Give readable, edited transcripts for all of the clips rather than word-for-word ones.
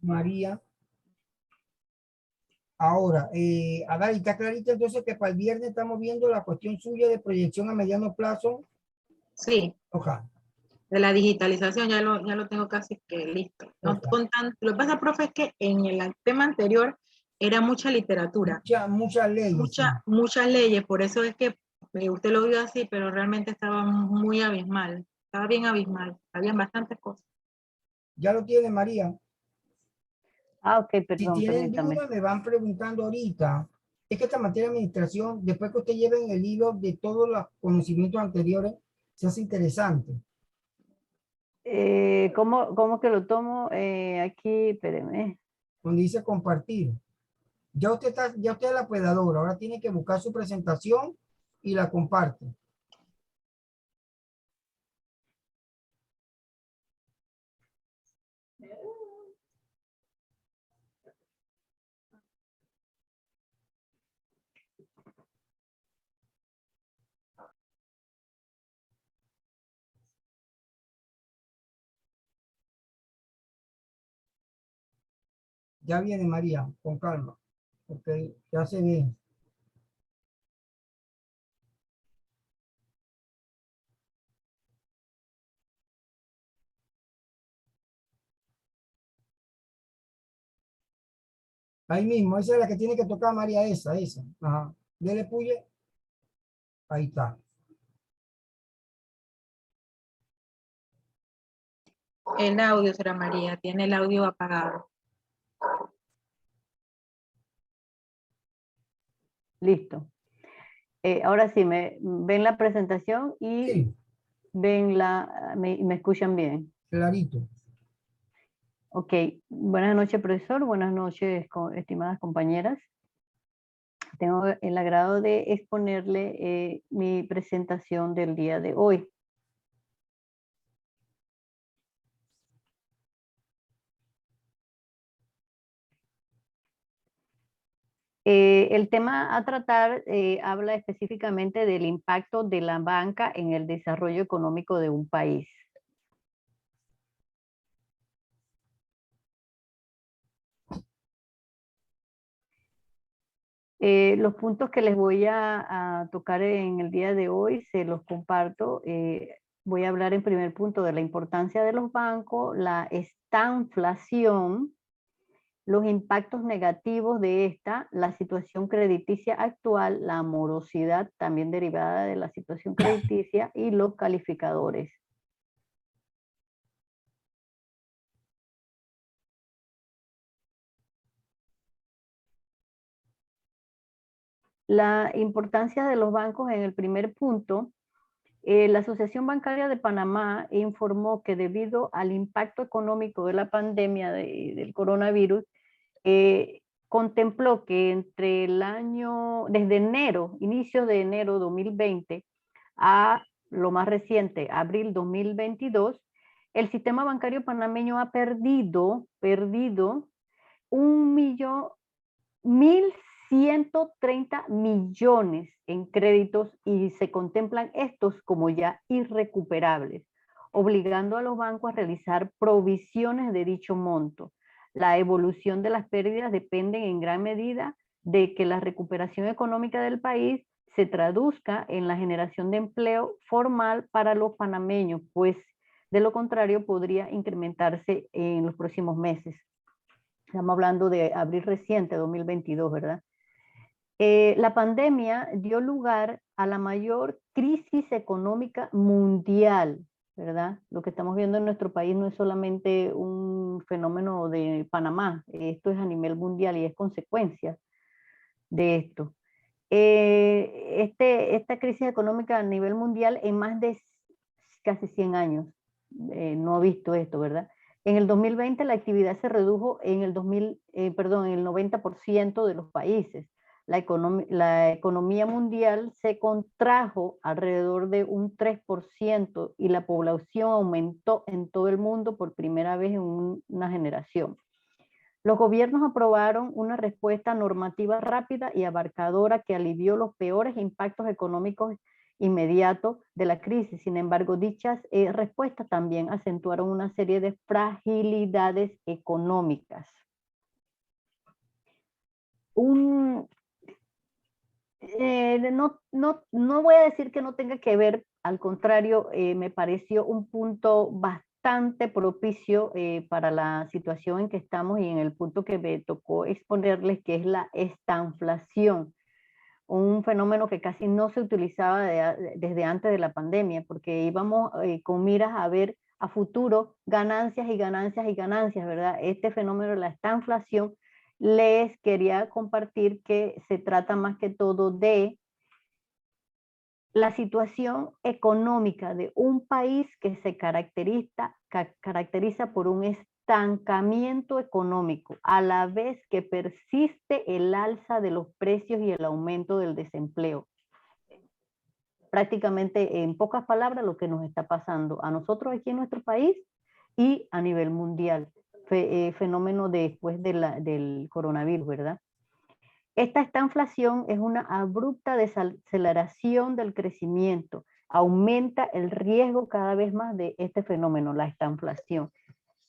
María. Ahora, Adán, ¿está clarito entonces que para el viernes estamos viendo la cuestión suya de proyección a mediano plazo? Sí, Ojalá. de la digitalización ya lo tengo casi que listo. No, Ok. lo que pasa, profe, es que en el tema anterior era mucha literatura, Muchas leyes, sí. muchas leyes, por eso es que usted lo vio así, pero realmente estaba muy abismal, estaba bien abismal, habían bastantes cosas. Ya lo tiene María. Ok, Si perdón, tienen permítame. dudas, me van preguntando ahorita. Es que esta materia de administración, después que usted lleve en el hilo de todos los conocimientos anteriores, se hace interesante. ¿Cómo que lo tomo? Aquí, espéreme. Donde dice compartir. Ya usted es la pedadora. Ahora tiene que buscar su presentación y la comparte. Ya viene María, con calma. Ok, ya se ve. Ahí mismo, esa es la que tiene que tocar María, esa. Ajá. Dele puye. Ahí está. El audio, será María, tiene el audio apagado. Listo. Ahora sí, me ven la presentación y Sí, ven me escuchan bien. clarito. Ok, buenas noches, profesor. Buenas noches, estimadas compañeras. Tengo el agrado de exponerle mi presentación del día de hoy. El tema a tratar habla específicamente del impacto de la banca en el desarrollo económico de un país. Los puntos que les voy a tocar en el día de hoy se los comparto. Voy a hablar en primer punto de la importancia de los bancos, la estanflación, los impactos negativos de esta, la situación crediticia actual, la morosidad también derivada de la situación crediticia y los calificadores. La importancia de los bancos en el primer punto, la Asociación Bancaria de Panamá informó que debido al impacto económico de la pandemia del coronavirus, contempló que desde enero, inicio de enero 2020 a lo más reciente, abril 2022, el sistema bancario panameño ha perdido 1.130 millones en créditos y se contemplan estos como ya irrecuperables, obligando a los bancos a realizar provisiones de dicho monto. La evolución de las pérdidas depende en gran medida de que la recuperación económica del país se traduzca en la generación de empleo formal para los panameños, pues de lo contrario podría incrementarse en los próximos meses. Estamos hablando de abril reciente, 2022, ¿verdad? La pandemia dio lugar a la mayor crisis económica mundial, ¿verdad? Lo que estamos viendo en nuestro país no es solamente un fenómeno de Panamá, esto es a nivel mundial y es consecuencia de esto. Esta crisis económica a nivel mundial en más de casi 100 años no ha visto esto, ¿verdad? En el 2020 la actividad se redujo en el 90% de los países. La economía mundial se contrajo alrededor de un 3% y la población aumentó en todo el mundo por primera vez en una generación. Los gobiernos aprobaron una respuesta normativa rápida y abarcadora que alivió los peores impactos económicos inmediato de la crisis. Sin embargo, dichas respuestas también acentuaron una serie de fragilidades económicas. No voy a decir que no tenga que ver, al contrario, me pareció un punto bastante propicio para la situación en que estamos y en el punto que me tocó exponerles, que es la estanflación, un fenómeno que casi no se utilizaba desde antes de la pandemia, porque íbamos con miras a ver a futuro ganancias y ganancias y ganancias, ¿verdad? Este fenómeno de la estanflación, les quería compartir que se trata más que todo de la situación económica de un país que se caracteriza por un estancamiento económico, a la vez que persiste el alza de los precios y el aumento del desempleo. Prácticamente, en pocas palabras, lo que nos está pasando a nosotros aquí en nuestro país y a nivel mundial. Fenómeno después del coronavirus, ¿verdad? Esta estanflación es una abrupta desaceleración del crecimiento. Aumenta el riesgo cada vez más de este fenómeno, la estanflación.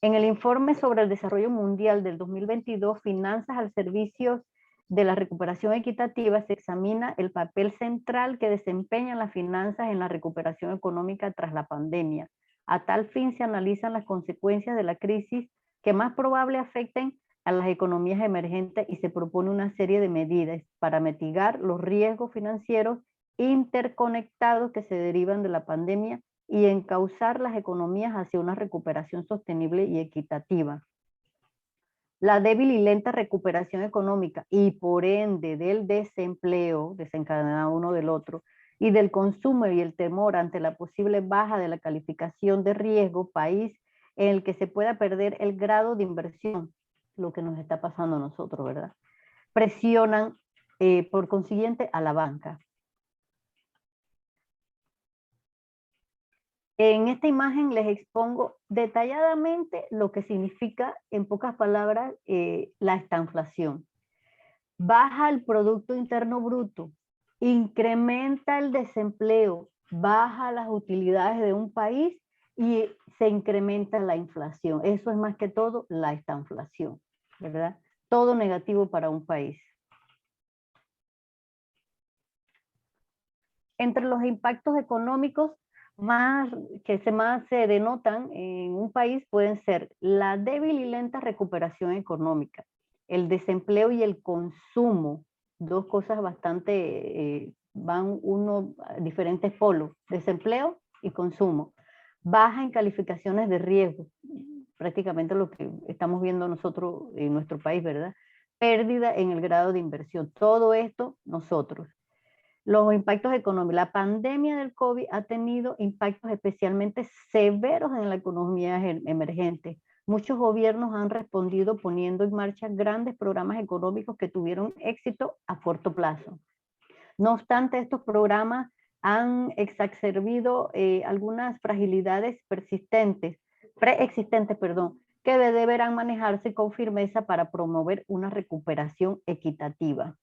En el informe sobre el desarrollo mundial del 2022, Finanzas al servicio de la recuperación equitativa, se examina el papel central que desempeñan las finanzas en la recuperación económica tras la pandemia. A tal fin se analizan las consecuencias de la crisis que más probable afecten a las economías emergentes y se propone una serie de medidas para mitigar los riesgos financieros interconectados que se derivan de la pandemia y encauzar las economías hacia una recuperación sostenible y equitativa. La débil y lenta recuperación económica y por ende del desempleo, desencadenado uno del otro, y del consumo y el temor ante la posible baja de la calificación de riesgo, país en el que se pueda perder el grado de inversión, lo que nos está pasando a nosotros, ¿verdad? Presionan por consiguiente a la banca. En esta imagen les expongo detalladamente lo que significa, en pocas palabras, la estanflación. Baja el Producto Interno Bruto, incrementa el desempleo, baja las utilidades de un país y se incrementa la inflación. Eso es más que todo la estanflación, ¿verdad? Todo negativo para un país. Entre los impactos económicos más se denotan en un país pueden ser la débil y lenta recuperación económica, el desempleo y el consumo, dos cosas bastante, van uno a diferentes polos, desempleo y consumo, baja en calificaciones de riesgo, prácticamente lo que estamos viendo nosotros en nuestro país, ¿verdad? Pérdida en el grado de inversión, todo esto nosotros. Los impactos económicos. La pandemia del COVID ha tenido impactos especialmente severos en la economía emergente. Muchos gobiernos han respondido poniendo en marcha grandes programas económicos que tuvieron éxito a corto plazo. No obstante, estos programas han exacerbado algunas fragilidades preexistentes, que deberán manejarse con firmeza para promover una recuperación equitativa.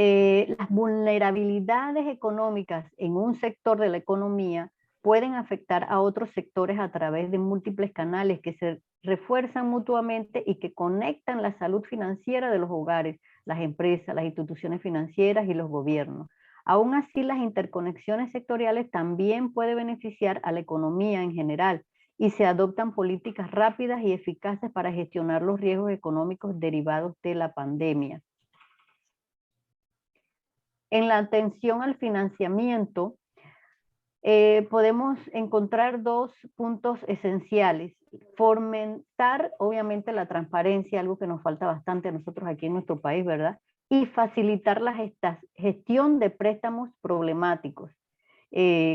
Las vulnerabilidades económicas en un sector de la economía pueden afectar a otros sectores a través de múltiples canales que se refuerzan mutuamente y que conectan la salud financiera de los hogares, las empresas, las instituciones financieras y los gobiernos. Aún así, las interconexiones sectoriales también pueden beneficiar a la economía en general y se adoptan políticas rápidas y eficaces para gestionar los riesgos económicos derivados de la pandemia. En la atención al financiamiento, podemos encontrar dos puntos esenciales. Fomentar, obviamente, la transparencia, algo que nos falta bastante a nosotros aquí en nuestro país, ¿verdad? Y facilitar la gestión de préstamos problemáticos,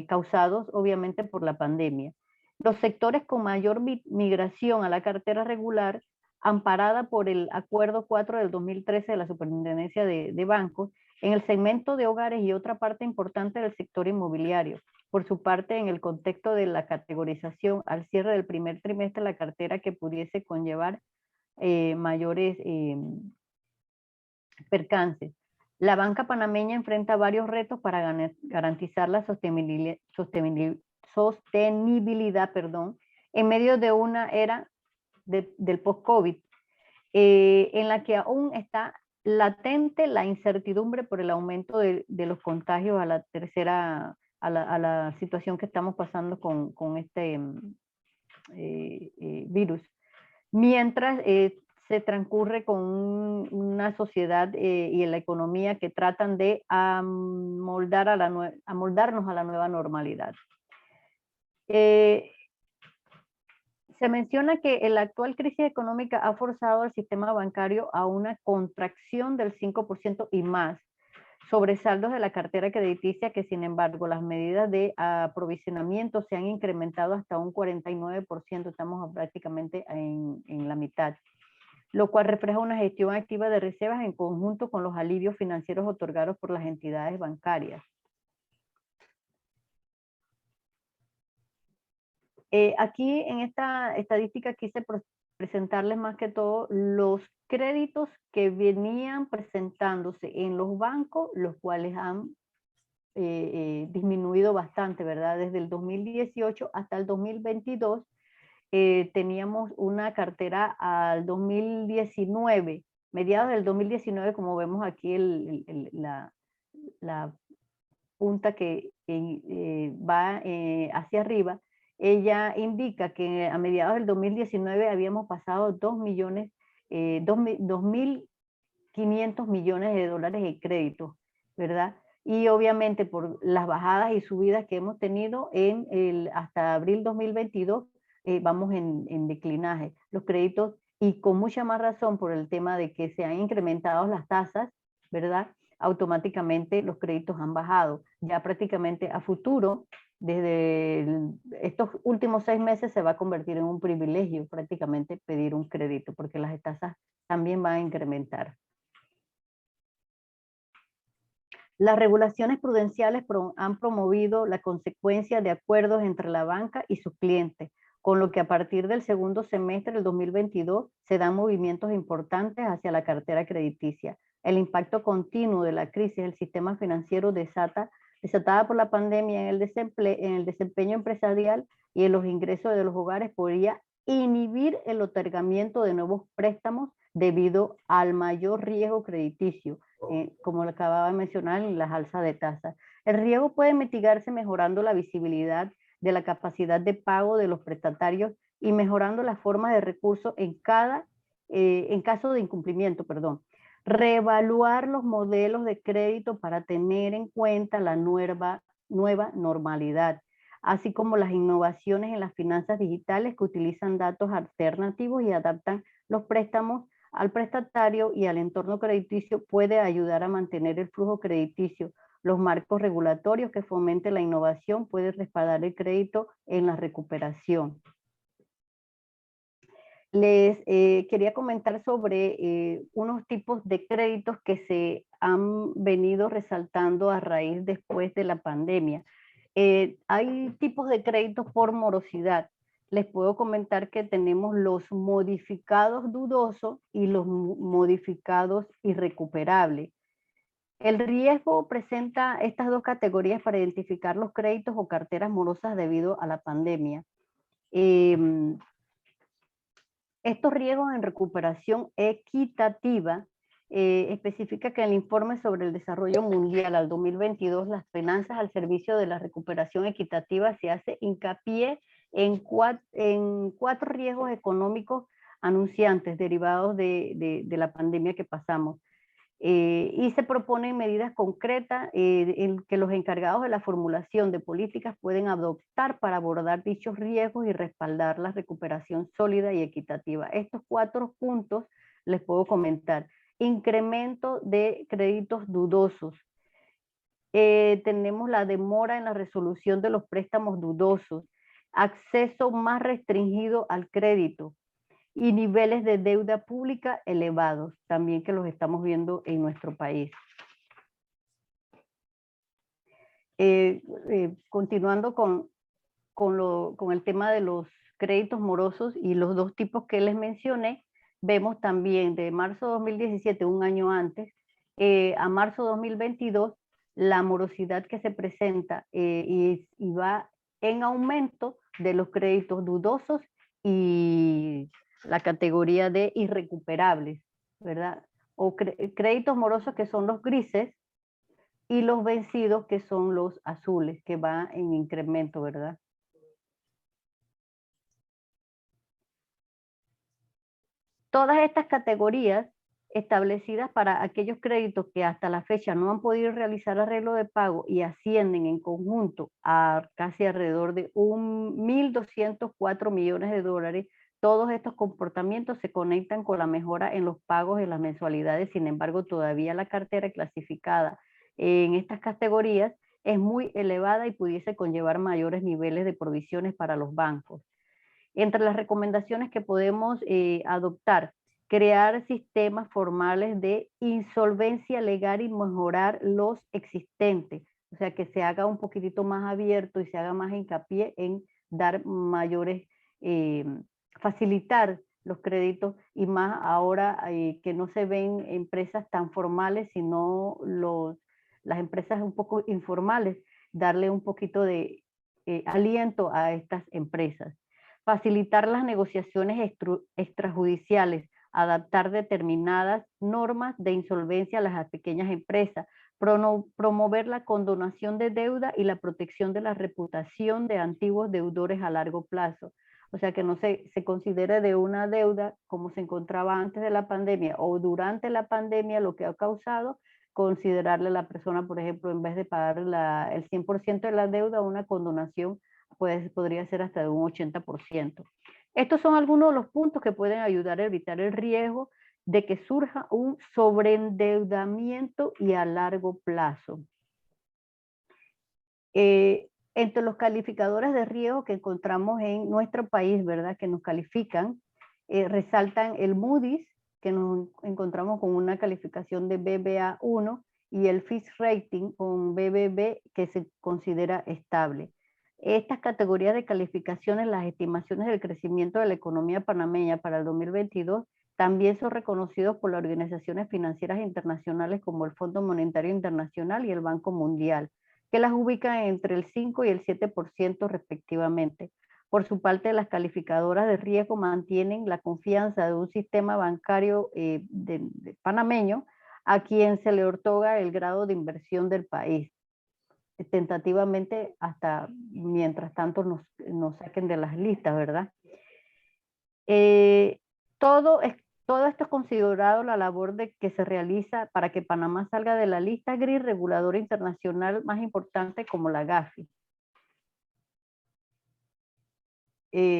causados, obviamente, por la pandemia. Los sectores con mayor migración a la cartera regular, amparada por el Acuerdo 4 del 2013 de la Superintendencia de Bancos, en el segmento de hogares y otra parte importante del sector inmobiliario. Por su parte, en el contexto de la categorización al cierre del primer trimestre, la cartera que pudiese conllevar mayores percances. La banca panameña enfrenta varios retos para garantizar la sostenibilidad, perdón, en medio de una era del post-COVID, en la que aún está latente la incertidumbre por el aumento de los contagios a la situación que estamos pasando con este virus. Mientras se transcurre con una sociedad y la economía que tratan de amoldarnos a la nueva normalidad. Se menciona que la actual crisis económica ha forzado al sistema bancario a una contracción del 5% y más, sobresaldos de la cartera crediticia que, sin embargo, las medidas de aprovisionamiento se han incrementado hasta un 49%, estamos prácticamente en la mitad, lo cual refleja una gestión activa de reservas en conjunto con los alivios financieros otorgados por las entidades bancarias. Aquí en esta estadística quise presentarles más que todo los créditos que venían presentándose en los bancos, los cuales han disminuido bastante, ¿verdad? Desde el 2018 hasta el 2022 teníamos una cartera al 2019, mediados del 2019, como vemos aquí la punta que va hacia arriba. Ella indica que a mediados del 2019 habíamos pasado 2.500 millones de dólares en crédito, ¿verdad? Y obviamente por las bajadas y subidas que hemos tenido hasta abril 2022, vamos en declinaje. Los créditos, y con mucha más razón por el tema de que se han incrementado las tasas, ¿verdad? Automáticamente los créditos han bajado. Ya prácticamente a futuro, desde estos últimos 6 meses se va a convertir en un privilegio prácticamente pedir un crédito, porque las tasas también van a incrementar. Las regulaciones prudenciales han promovido la consecuencia de acuerdos entre la banca y sus clientes, con lo que a partir del segundo semestre del 2022 se dan movimientos importantes hacia la cartera crediticia. El impacto continuo de la crisis del sistema financiero desatada por la pandemia en el desempeño empresarial y en los ingresos de los hogares podría inhibir el otorgamiento de nuevos préstamos debido al mayor riesgo crediticio, como lo acababa de mencionar, en las alzas de tasas. El riesgo puede mitigarse mejorando la visibilidad de la capacidad de pago de los prestatarios y mejorando las formas de recurso en caso de incumplimiento, perdón. Reevaluar los modelos de crédito para tener en cuenta la nueva normalidad, así como las innovaciones en las finanzas digitales que utilizan datos alternativos y adaptan los préstamos al prestatario y al entorno crediticio, puede ayudar a mantener el flujo crediticio. Los marcos regulatorios que fomenten la innovación pueden respaldar el crédito en la recuperación. Les quería comentar sobre unos tipos de créditos que se han venido resaltando a raíz después de la pandemia. Hay tipos de créditos por morosidad. Les puedo comentar que tenemos los modificados dudosos y los modificados irrecuperables. El riesgo presenta estas dos categorías para identificar los créditos o carteras morosas debido a la pandemia. Estos riesgos en recuperación equitativa especifica que en el informe sobre el desarrollo mundial al 2022, las finanzas al servicio de la recuperación equitativa, se hace hincapié en cuatro riesgos económicos anunciantes derivados de la pandemia que pasamos. Y se proponen medidas concretas en que los encargados de la formulación de políticas pueden adoptar para abordar dichos riesgos y respaldar la recuperación sólida y equitativa. Estos 4 puntos les puedo comentar. Incremento de créditos dudosos. Tenemos la demora en la resolución de los préstamos dudosos. Acceso más restringido al crédito. Y niveles de deuda pública elevados, también que los estamos viendo en nuestro país. Continuando con el tema de los créditos morosos y los dos tipos que les mencioné, vemos también de marzo de 2017, un año antes, a marzo 2022, la morosidad que se presenta y va en aumento de los créditos dudosos y la categoría de irrecuperables, ¿verdad? O créditos morosos que son los grises y los vencidos que son los azules, que va en incremento, ¿verdad? Todas estas categorías establecidas para aquellos créditos que hasta la fecha no han podido realizar arreglo de pago y ascienden en conjunto a casi alrededor de 1.204 millones de dólares, todos estos comportamientos se conectan con la mejora en los pagos y las mensualidades. Sin embargo, todavía la cartera clasificada en estas categorías es muy elevada y pudiese conllevar mayores niveles de provisiones para los bancos. Entre las recomendaciones que podemos adoptar, crear sistemas formales de insolvencia legal y mejorar los existentes. O sea, que se haga un poquitito más abierto y se haga más hincapié en dar mayores, facilitar los créditos y más ahora que no se ven empresas tan formales, sino las empresas un poco informales, darle un poquito de aliento a estas empresas. Facilitar las negociaciones extrajudiciales, adaptar determinadas normas de insolvencia a las pequeñas empresas, promover la condonación de deuda y la protección de la reputación de antiguos deudores a largo plazo. O sea, que no se considere de una deuda como se encontraba antes de la pandemia o durante la pandemia lo que ha causado, considerarle a la persona, por ejemplo, en vez de pagar el 100% de la deuda, una condonación pues podría ser hasta de un 80%. Estos son algunos de los puntos que pueden ayudar a evitar el riesgo de que surja un sobreendeudamiento y a largo plazo. Entre los calificadores de riesgo que encontramos en nuestro país, ¿verdad? Que nos califican, resaltan el Moody's, que nos encontramos con una calificación de BBA1, y el Fitch Rating con BBB, que se considera estable. Estas categorías de calificaciones, las estimaciones del crecimiento de la economía panameña para el 2022, también son reconocidos por las organizaciones financieras internacionales como el Fondo Monetario Internacional y el Banco Mundial, que las ubican entre el 5 y el 7% respectivamente. Por su parte, las calificadoras de riesgo mantienen la confianza de un sistema bancario panameño a quien se le otorga el grado de inversión del país, tentativamente hasta mientras tanto nos saquen de las listas, ¿verdad? Todo esto es considerado la labor que se realiza para que Panamá salga de la lista gris reguladora internacional más importante como la Gafi.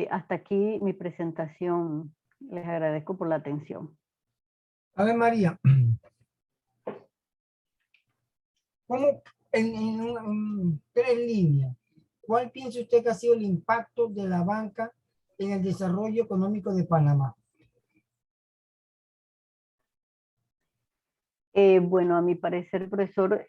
Hasta aquí mi presentación. Les agradezco por la atención. A ver, María, ¿cómo en 3 líneas, cuál piensa usted que ha sido el impacto de la banca en el desarrollo económico de Panamá? Bueno, a mi parecer, profesor,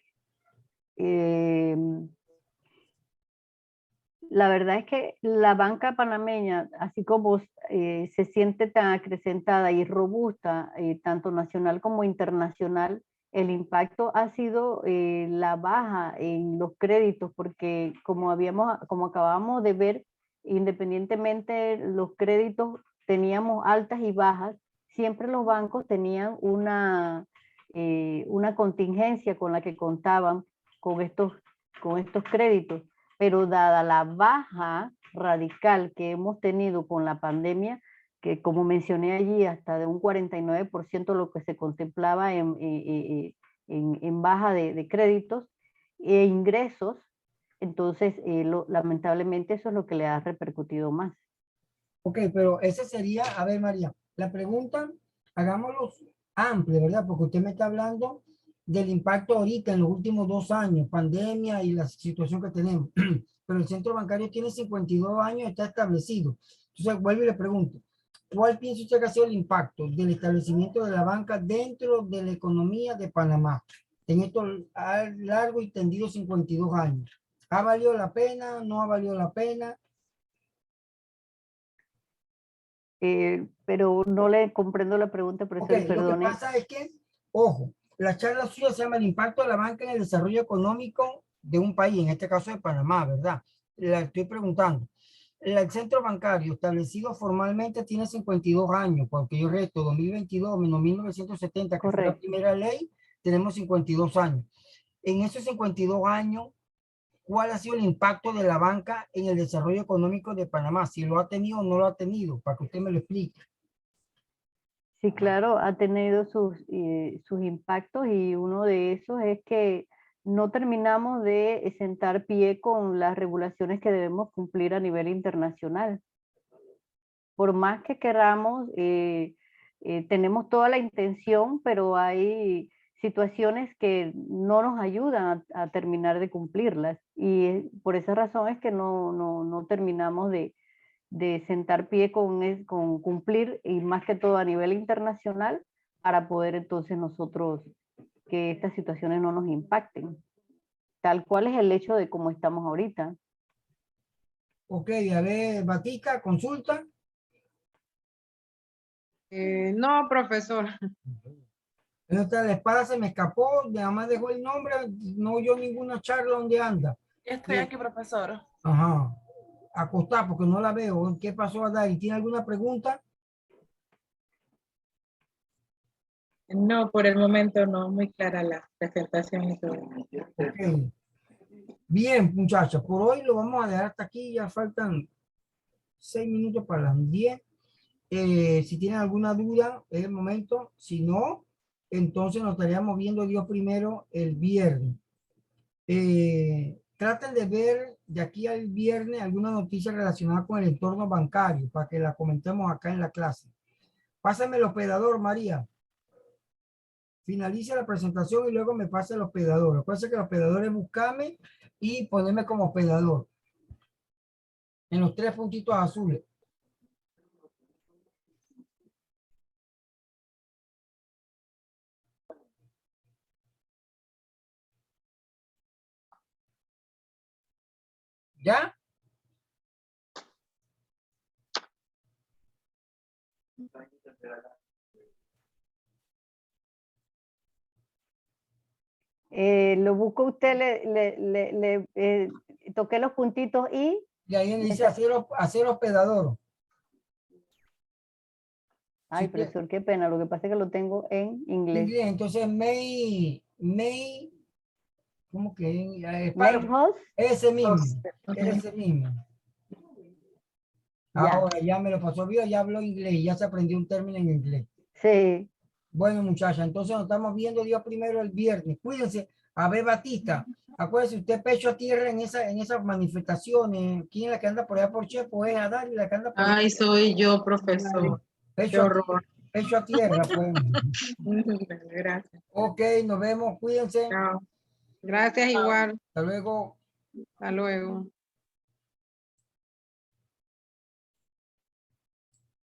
la verdad es que la banca panameña, así como se siente tan acrecentada y robusta, tanto nacional como internacional, el impacto ha sido la baja en los créditos, porque como acabamos de ver, independientemente los créditos teníamos altas y bajas, siempre los bancos tenían una contingencia con la que contaban con estos créditos. Pero dada la baja radical que hemos tenido con la pandemia, que como mencioné allí, hasta de un 49% lo que se contemplaba en baja de créditos e ingresos, entonces lamentablemente eso es lo que le ha repercutido más. Ok, pero ese sería, a ver, María, la pregunta, hagámoslo amplio, ¿verdad? Porque usted me está hablando del impacto ahorita en los últimos 2 años, pandemia y la situación que tenemos. Pero el centro bancario tiene 52 años, está establecido. Entonces, vuelvo y le pregunto, ¿cuál piensa usted que ha sido el impacto del establecimiento de la banca dentro de la economía de Panamá en estos largo y tendido 52 años? ¿Ha valido la pena? ¿No ha valido la pena? Pero no le comprendo la pregunta, profesor, Ok, lo que perdone. pasa es que, ojo, La charla suya se llama el impacto de la banca en el desarrollo económico de un país, en este caso de Panamá, ¿verdad? La estoy preguntando. El centro bancario establecido formalmente tiene 52 años, porque yo resto 2022 menos 1970, que fue la Correcto. primera ley, tenemos 52 años. En esos 52 años, ¿cuál ha sido el impacto de la banca en el desarrollo económico de Panamá? Si lo ha tenido o no lo ha tenido, para que usted me lo explique. Sí, claro, ha tenido sus impactos y uno de esos es que no terminamos de sentar pie con las regulaciones que debemos cumplir a nivel internacional. Por más que queramos, tenemos toda la intención, pero hay situaciones que no nos ayudan a terminar de cumplirlas. Y por esa razón es que no terminamos de sentar pie con cumplir, y más que todo a nivel internacional, para poder entonces nosotros que estas situaciones no nos impacten. Tal cual es el hecho de cómo estamos ahorita. Ok, a ver, Batica, consulta. No, profesor. La espada se me escapó, nada más dejó el nombre, no oyó ninguna charla donde anda. Estoy aquí, profesor. Ajá. Acostar porque no la veo. ¿Qué pasó, Adai? ¿Tiene alguna pregunta? No, por el momento no, muy clara la presentación y todo. Ok. Bien, muchachos, por hoy lo vamos a dejar hasta aquí. Ya faltan 6 minutos para las 10. Si tienen alguna duda, es el momento. Si no, entonces nos estaríamos viendo Dios primero el viernes. Traten de ver de aquí al viernes alguna noticia relacionada con el entorno bancario para que la comentemos acá en la clase. Pásame el hospedador, María. Finalice la presentación y luego me pase el hospedador. Acuérdense que el hospedador es buscarme y ponerme como hospedador en los 3 puntitos azules. ¿Ya? Lo busco usted, toqué los puntitos y Y ahí dice hacer hospedador. ay, Sí, profesor, qué pena, lo que pasa es que lo tengo en inglés. inglés. Entonces, ¿cómo que? Make host, Ese mismo, ese mismo. ya, Ahora ya me lo pasó, vio, ya habló inglés, ya se aprendió un término en inglés. sí, Bueno, muchacha, entonces nos estamos viendo Dios primero el viernes. Cuídense. A ver, Batista, acuérdese, usted pecho a tierra en esas manifestaciones. ¿Quién es la que anda por allá por Chepo? Es Adari la que anda por allá. Ay, soy yo, profesor. Qué Pecho a tierra, horror. pecho a tierra, pues. Gracias. Ok, nos vemos, cuídense. Chao. Gracias igual. Hasta luego. Hasta luego.